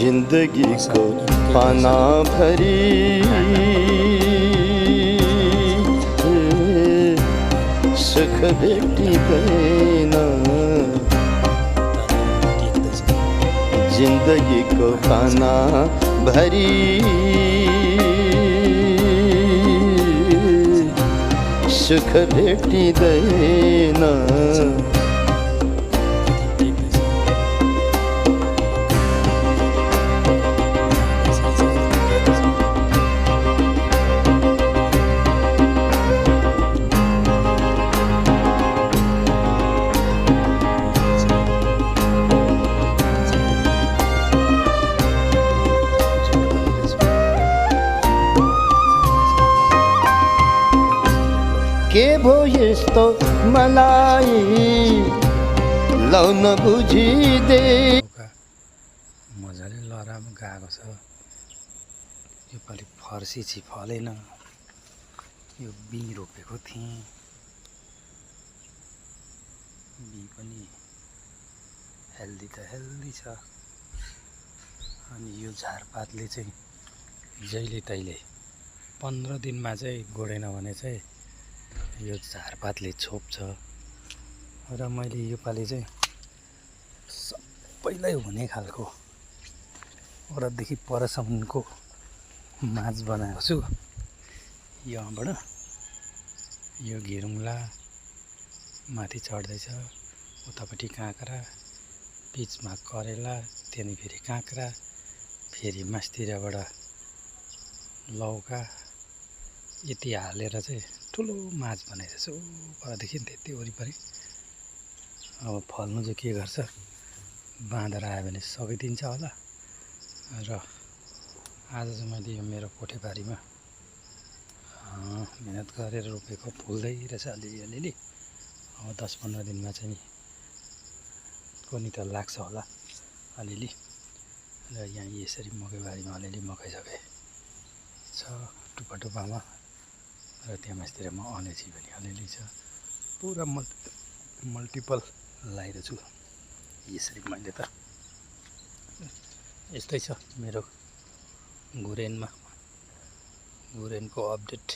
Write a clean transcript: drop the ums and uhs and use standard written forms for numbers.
जिंदगी को पाना भरी सुख भेटिँदैन। जिंदगी को पाना भरी सुख भेटिँदैन। के भो यस्तो मलाई लाउन बुझिदे। मजाले लहराम गएको छ। योपालि फर्सी चाहिँ फलेन। यो बिँ रोपेको थिएँ, बिँ पनि हेल्दी त हेल्दी छ। अनि यो झारपातले चाहिँ जहिले तहिले 15 दिनमा चाहिँ गोडेन भने चाहिँ यो झारपातले छोप्छ। र मैले योपालि चाहिँ सबैलाई हुने खालको वरदेखि परसम्मको माछ बनाएको छु। यहाँबाट यो घिरुङ्ला माथि चढ्दैछ, उतापट्टि काँक्रा, बिचमा करेला, त्यहाँदेखि फेरि काँक्रा, फेरि मास्तिरबाट लौका, यति हालेर चाहिँ ठुलो माछ बनाइरहेको छु परदेखि त्यति वरिपरि। अब फल्नु चाहिँ के गर्छ, बाँधेर आयो भने सकिदिन्छ होला। र आज चाहिँ मैले यो मेरो कोठेबारीमा मिहिनेत गरेर रोपेको फुल्दै रहेछ अलिअलि। अब 10-15 दिनमा चाहिँ कोनी त लाग्छ होला अलिअलि। र यहाँ यसरी मकैबारीमा अलिअलि मकैसकै छ टुप्पा-टुप्पामा। र त्यहाँ मास्तिरमा अलैँची पनि अलिअलि छ। पुरा मल्टिपल लगाइरहेको छु यसरी। मैले त यस्तै छ मेरो गुरेनमा, गुरेनको अपडेट।